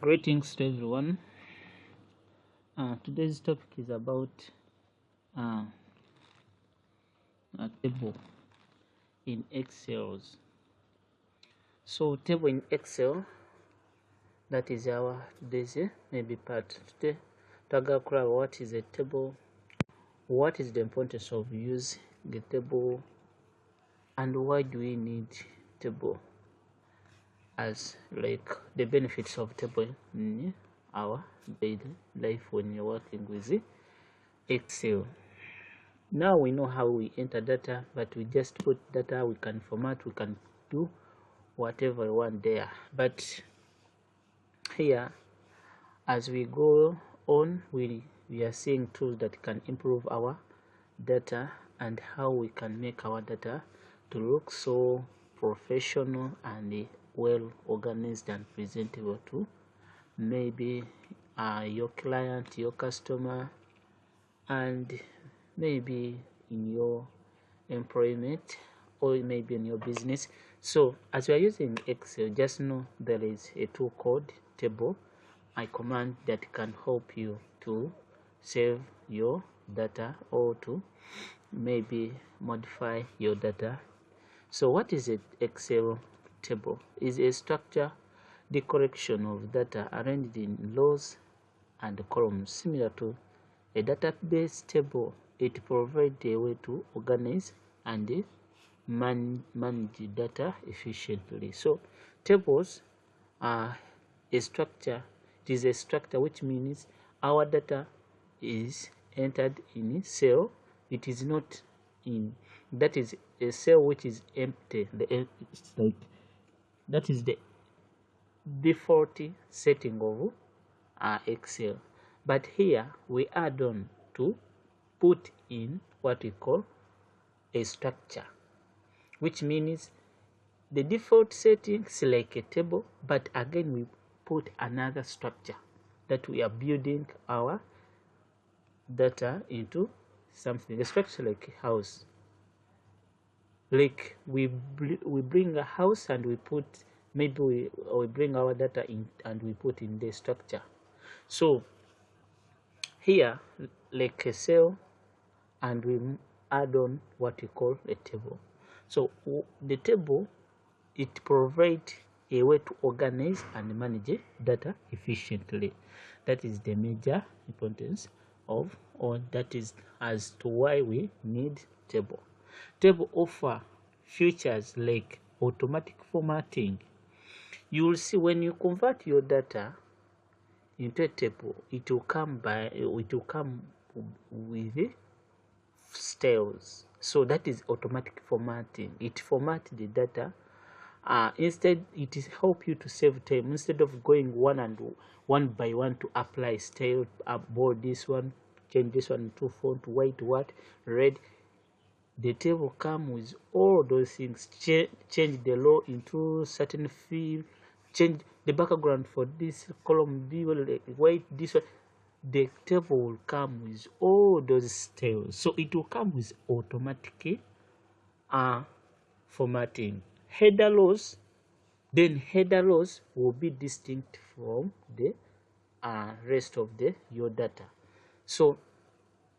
Greetings to everyone. Today's topic is about uh, a table in Excel. So, table in Excel, that is our today's maybe part. Today, Tagakura, what is a table? What is the importance of using the table, and why do we need table? As like the benefits of table in our daily life when you're working with Excel. Now we know how we enter data, but we just put data, we can format, we can do whatever we want there. But here, as we go on, we are seeing tools that can improve our data and how we can make our data to look so professional and well organized and presentable to maybe your client, your customer, and maybe in your employment or maybe in your business. So as you are using Excel, just know there is a tool called table, a command that can help you to save your data or to maybe modify your data. So what is an Excel table? Is a structure, the collection of data arranged in rows and columns similar to a database table. It provides a way to organize and manage data efficiently. So tables are a structure. It is a structure, which means our data is entered in a cell. It is not in, that is a cell which is empty. It's like that is the default setting of Excel. But here we add on to put in what we call a structure, which means the default settings like a table, but again we put another structure that we are building our data into something. A structure like a house, like we bring a house and we put, maybe we bring our data in and we put in the structure. So here, like a cell, and we add on what we call a table. So the table, it provides a way to organize and manage data efficiently. That is the major importance of, or that is as to why we need table. Table offer features like automatic formatting. You will see when you convert your data into a table, it will come with styles. So that is automatic formatting. It formats the data. Instead, it is help you to save time. Instead of going one by one to apply style, bold this one, change this one to font, white, what, red. The table come with all those things. Change the law into certain field, change the background for this column, be white, this one. The table will come with all those styles. So it will come with automatic formatting. Header rows, then header rows will be distinct from the rest of your data. So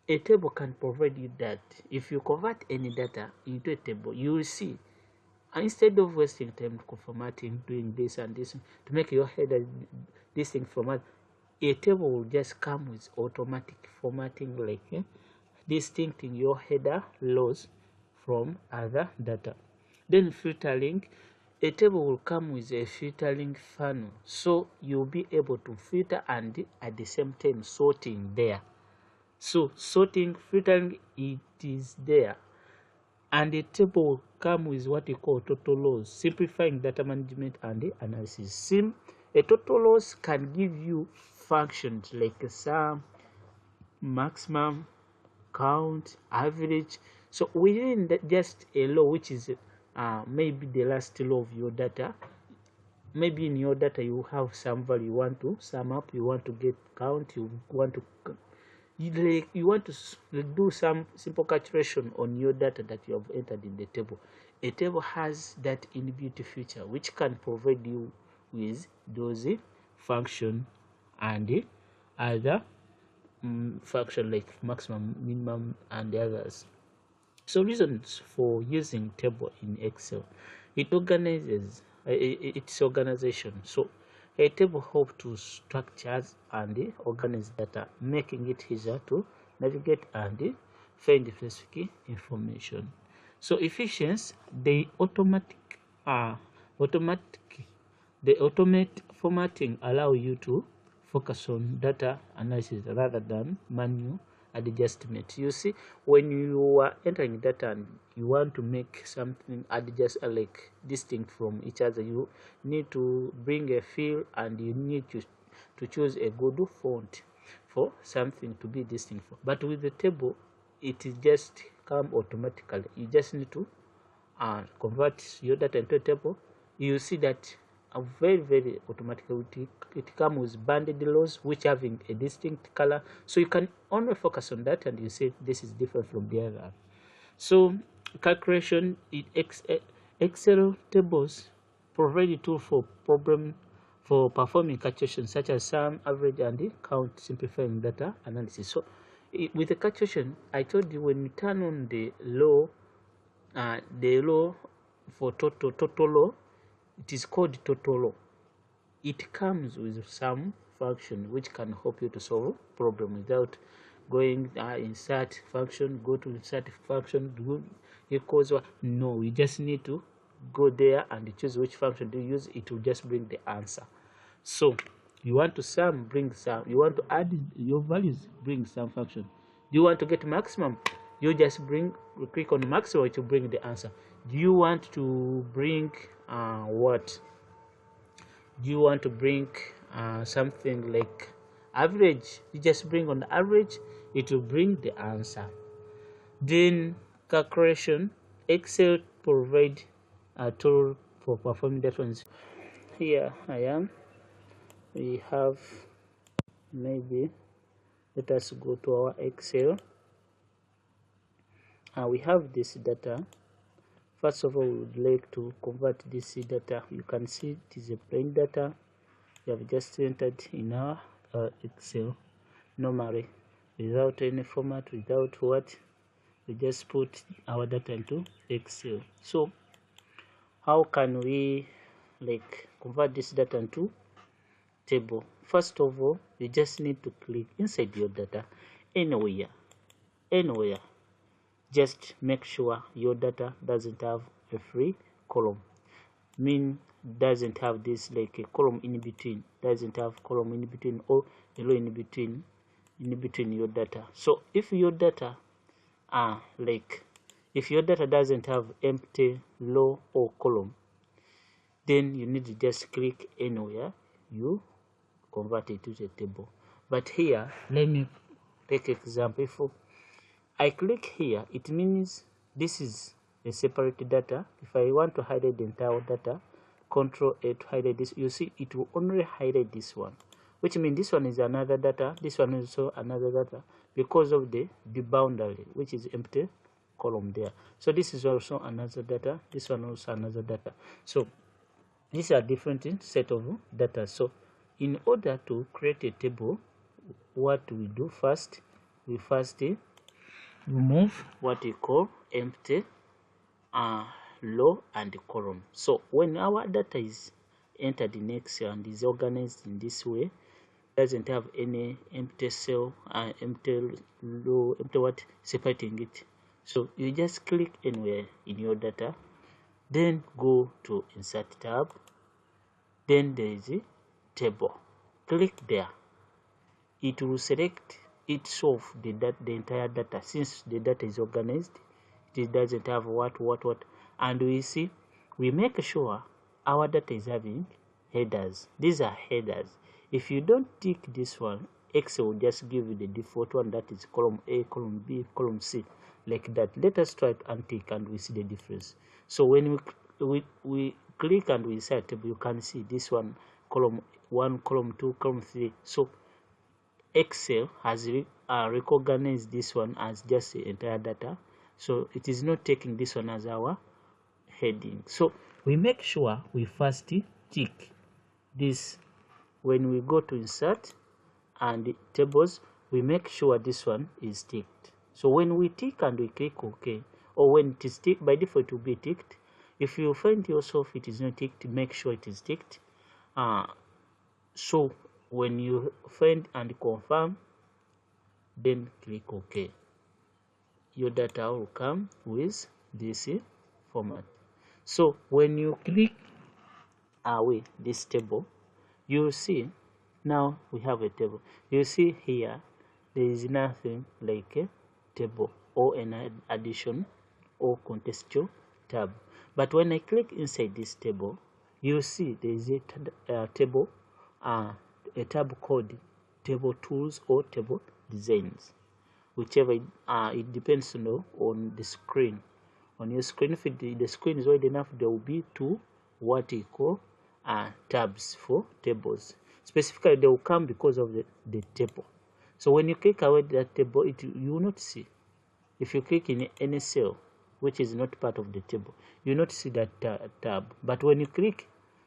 a table can provide you that. If you convert any data into a table, you will see, instead of wasting time formatting, doing this and this to make your header this thing format, a table will just come with automatic formatting, like distincting your header rows from other data. Then filtering, a table will come with a filtering funnel, so you'll be able to filter and at the same time sorting there. So sorting, filtering, it is there. And the table will come with what we call total rows, simplifying data management and analysis. A total rows can give you functions like sum, maximum, count, average. So within just a row, which is maybe the last row of your data, maybe in your data you have some value, you want to sum up, you want to get count, you want to do some simple calculation on your data that you have entered in the table. A table has that inbuilt feature which can provide you with those function and other function like maximum, minimum, and the others. So reasons for using table in Excel: it organizes its organization. So a table helps to structure and organize data, making it easier to navigate and find specific information. So efficiency: automatic the automate formatting allow you to focus on data analysis rather than manual adjustment. You see, when you are entering data and you want to make something like distinct from each other, you need to bring a field and you need to choose a good font for something to be distinct for. But with the table, it is just come automatically. You just need to convert your data into a table. You see that very automatically it comes with banded rows which having a distinct color, so you can only focus on that and you say this is different from the other. So calculation in Excel tables provide a tool for performing calculations such as sum, average, and count, simplifying data analysis. So with the calculation, I told you, when you turn on the row for total row, it is called total row. It comes with some function which can help you to solve problem without going insert function, go to insert function, do equals what. No, we just need to go there and choose which function to use. It will just bring the answer. So you want to sum, bring sum. You want to add your values, bring some function. Do you want to get maximum? You just click on maximum to bring the answer. Do you want to bring what? Do you want to bring something like average? You just bring on the average, it will bring the answer. Then calculation: Excel provide a tool for performing difference. Here I am. We have, maybe let us go to our Excel. We have this data. First of all, we would like to convert this data. You can see it is a plain data we have just entered in our Excel normally, without any format, without what. We just put our data into Excel. So how can we convert this data into table? First of all, you just need to click inside your data anywhere. Just make sure your data doesn't have a free column, doesn't have this like a column in between, doesn't have column in between or a row in between your data. So if your data if your data doesn't have empty row or column, then you need to just click anywhere, you convert it to the table. But here, let me take example. If I click here, it means this is a separate data. If I want to highlight the entire data, Control A to highlight this, you see it will only highlight this one, which means this one is another data, this one is also another data, because of the boundary, which is empty column there. So this is also another data, this one also another data. So these are different set of data. So in order to create a table, what we do first, we first remove what we call empty row and column. So when our data is entered in Excel and is organized in this way, doesn't have any empty cell, empty row, empty what separating it. So you just click anywhere in your data, then go to Insert tab, then there is a table. Click there. It will select itself the entire data. Since the data is organized, it doesn't have what, and we see, we make sure our data is having headers. These are headers. If you don't tick this one, Excel will just give you the default one, that is column A, column B, column C, like that. Let us try to untick and we see the difference. So when we click and we insert table, you can see this one, column 1, column 2, column 3. So Excel has recognized this one as just the entire data, so it is not taking this one as our heading. So we make sure we first tick this when we go to insert and the tables, we make sure this one is ticked. So when we tick and we click OK, or when it is ticked, by default it will be ticked. If you find yourself it is not ticked, make sure it is ticked. So when you find and confirm, then click OK. Your data will come with this format. So when you click away this table, you see now we have a table. You see here there is nothing like a table or an addition or contextual tab. But when I click inside this table, you see there is a table, a tab called table tools or table designs, whichever it depends on the screen. On your screen, if the screen is wide enough, there will be two what you call tabs for tables. Specifically, they will come because of the table. So when you click away that table, you will not see. If you click in any cell which is not part of the table, you will not see that tab. But when you click,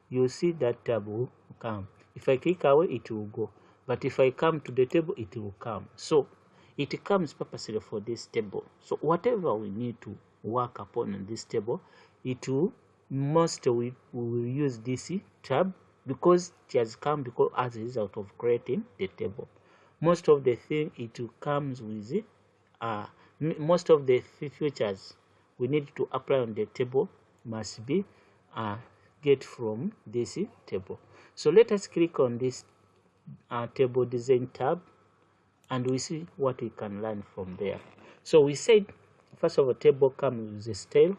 you will see that tab will come. If I click away, it will go. But if I come to the table, it will come. So it comes purposely for this table. So whatever we need to work upon in this table, it will we will use this tab because it has come because as a result of creating the table. Most of the thing it will comes with most of the features we need to apply on the table must be get from this table. So let us click on this table design tab, and we see what we can learn from there. So we said first of all, table comes with a style,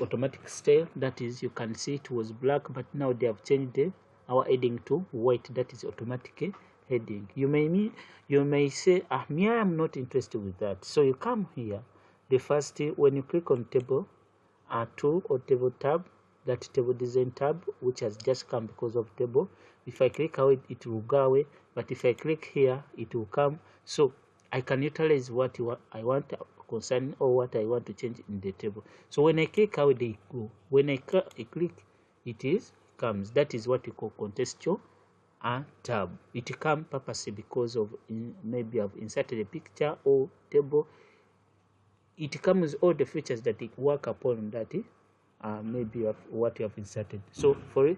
automatic style. That is, you can see it was black, but now they have changed our heading to white. That is automatic heading. You may say, me, I am not interested with that. So you come here. The first, when you click on table tool or table tab, that table design tab, which has just come because of table. If I click away, it will go away. But if I click here, it will come. So I can utilize what I want concerning or what I want to change in the table. So when I click away, they go. When I click, it comes. That is what we call contextual tab. It comes purposely because of maybe I've inserted a picture or table. It comes with all the features that it work upon that maybe of what you have inserted. So for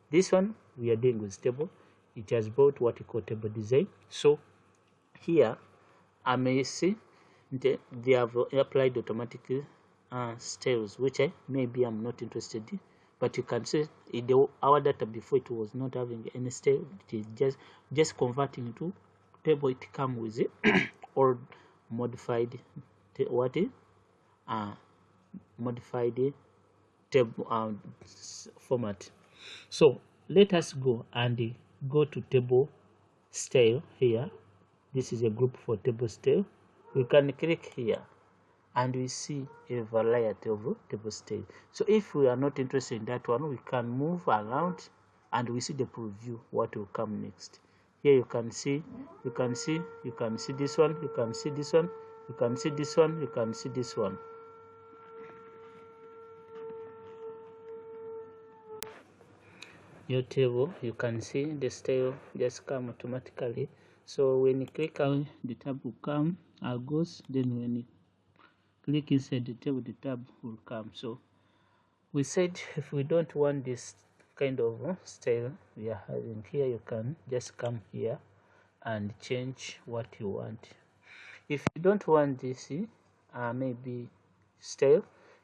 this one, we are doing with table. It has brought what we call table design. So here I may see they have applied automatic styles, which maybe I'm not interested in. But you can see our data before it was not having any style. It is just converting to table. It comes with it or modified modified table format. So let us go and go to table style here. This is a group for table style. We can click here and we see a variety of table style. So if we are not interested in that one, we can move around and we see the preview what will come next. Here you can see this one, you can see this one, you can see this one, you can see this one. Your table, you can see the style just come automatically. So when you click on the tab will come goes, then when you click inside the table, the tab will come. So we said if we don't want this kind of style we are having here, you can just come here and change what you want. If you don't want this maybe style,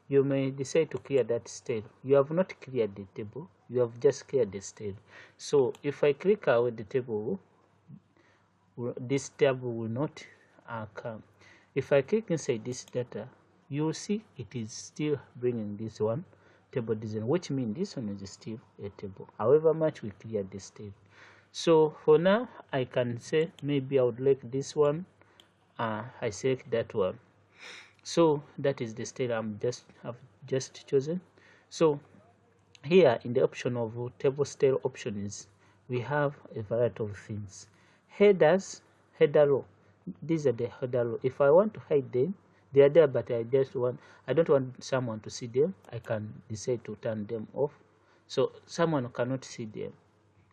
you may decide to clear that style. You have not cleared the table, you have just cleared the style. So if I click away the table, this table will not come. If I click inside this data, you will see it is still bringing this one table design, which means this one is still a table, however much we clear this table. So for now, I can say maybe I would like this one. I select that one. So that is the style I've just chosen. So here in the option of table style options, we have a variety of things. Headers, header row. These are the header row. If I want to hide them, they are there, but I don't want someone to see them. I can decide to turn them off, so someone cannot see them.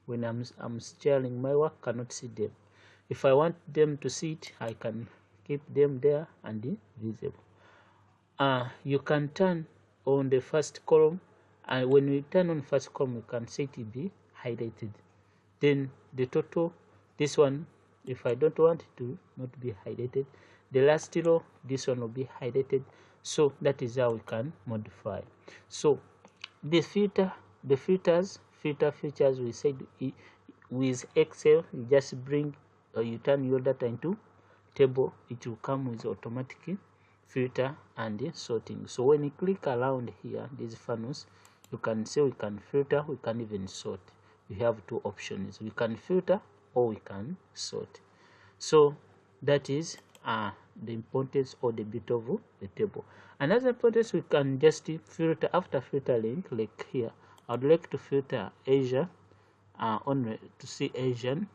when I'm sharing my work cannot see them. If I want them to see it, I can keep them there and visible. You can turn on the first column, and when we turn on first column, you can see it be highlighted. Then the total, this one, if I don't want it to not be highlighted, the last row, this one will be highlighted. So that is how we can modify. So the filter features, we said with Excel, you just bring you turn your data into table, it will come with automatic filter and sorting. So when you click around here, these funnels, you can see we can filter, we can even sort. We have two options: we can filter or we can sort. So that is the importance or the bit of the table. Another importance, we can just filter. After filtering, like here, I'd like to filter Asia, only to see Asian.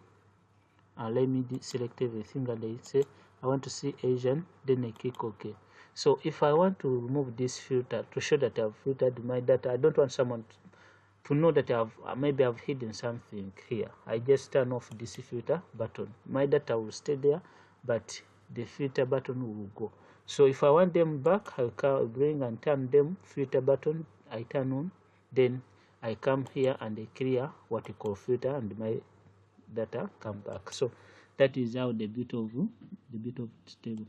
Let me select everything and I say I want to see Asian, then I click OK. So if I want to remove this filter to show that I've filtered my data, I don't want someone to know that maybe I've hidden something here. I just turn off this filter button. My data will stay there, but the filter button will go. So if I want them back, I will bring and turn them filter button. I turn on, then I come here and I clear what you call filter, and my data come back. So that is how the bit of table.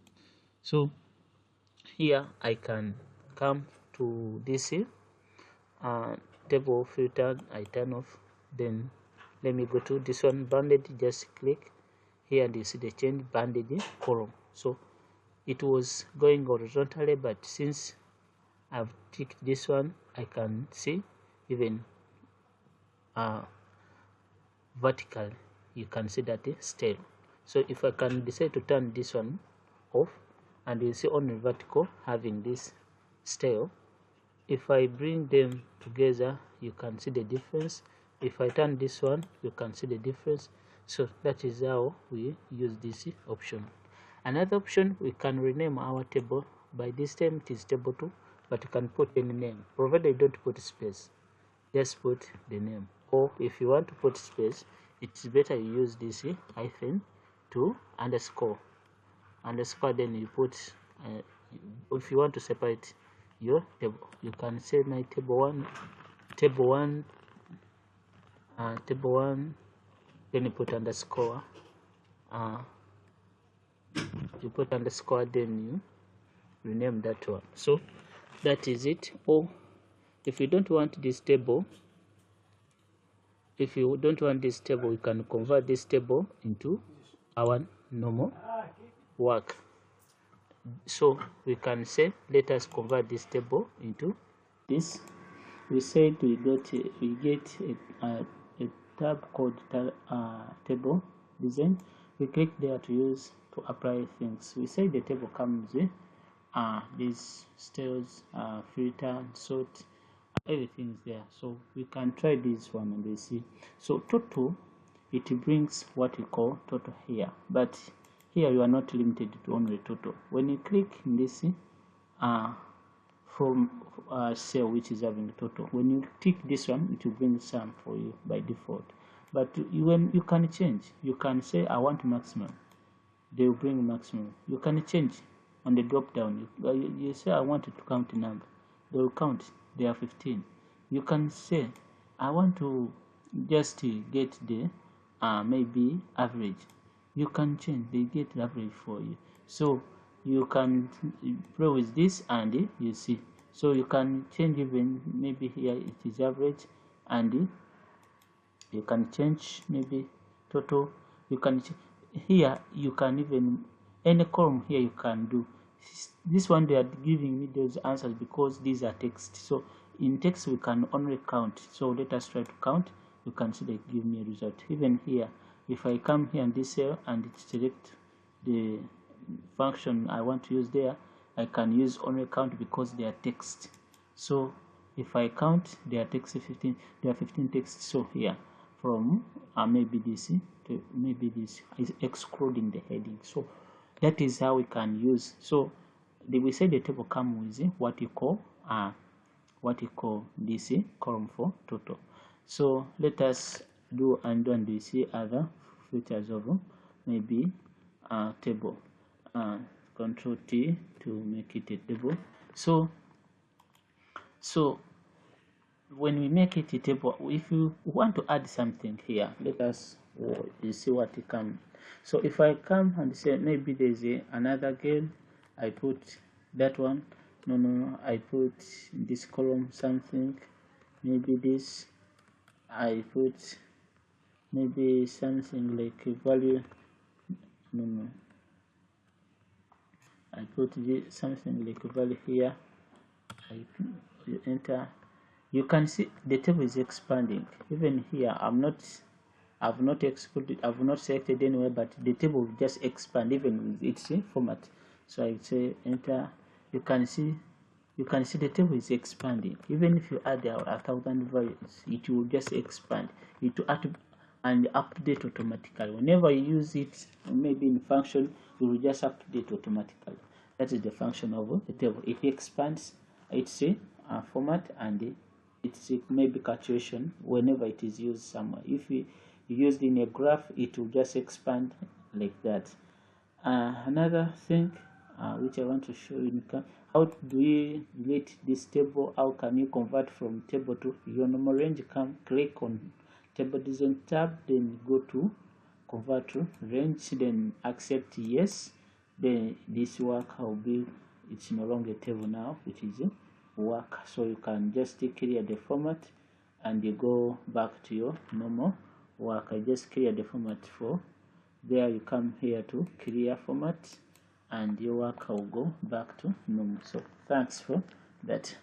So here I can come to this table filter, I turn off, then let me go to this one, banded, just click here and you see the change, banded column. So it was going horizontally, but since I've ticked this one, I can see even vertical, you can see that it's stale. So if I can decide to turn this one off, and you see only vertical having this stale, if I bring them together, you can see the difference. If I turn this one, you can see the difference. So that is how we use this option. Another option, we can rename our table. By this time it is table 2, but you can put any name, provided you don't put space. Just put the name, or if you want to put space, it's better you use this hyphen to underscore, then you put if you want to separate your table, you can say my table 1, table 1, then you put underscore, then you rename that one. So that is it. Or if you don't want this table, we can convert this table into our normal work. So we can say, let us convert this table into this. We said we get a tab called table design. We click there to use to apply things. We say the table comes with these styles, filter, and sort, everything is there. So we can try this one and we see. So total, it brings what we call total here, but here you are not limited to only total. When you click in this from cell which is having total, when you tick this one, it will bring sum for you by default. But when you can change, you can say I want maximum, they will bring maximum. You can change on the drop down. You say I want to count the number, they will count. They are 15. You can say I want to just get the maybe average. You can change, they get the average for you. So you can play with this and you see. So you can change, even maybe here it is average, and you can change maybe total. You can here, you can even any column here you can do. This one they are giving me those answers because these are text. So in text we can only count. So let us try to count. You can see they give me a result. Even here, if I come here in this cell and select the function I want to use there, I can use only count because they are text. So if I count, they are text 15. There are 15 texts. So here from maybe this to maybe this is excluding the heading. So that is how we can use. So we say the table comes with what you call this column for total. So let us do undo and you see other features of maybe table. Control T to make it a table. So when we make it a table, if you want to add something here, let us you see what it comes. So if I come and say maybe there's another girl, I put that one. No, I put this column something, maybe this, I put maybe something like a value. No, I put this, something like a value here. I enter. You can see the table is expanding. Even here, I've not excluded, I've not selected anywhere, but the table will just expand even with its format. So I say enter. You can see the table is expanding. Even if you add 1,000 values, it will just expand. It will add and update automatically. Whenever you use it, maybe in function, it will just update automatically. That is the function of the table. It expands its format and its maybe calculation whenever it is used somewhere. If you use it in a graph, it will just expand like that. Another thing which I want to show you, how do we relate this table? How can you convert from table to your normal range? Come click on table design tab, then go to convert to range, then accept yes. Then this work will be, it's no longer table now, which is work. So you can just clear the format and you go back to your normal work. I just clear the format for there. You come here to clear format and your work will go back to normal. So thanks for that.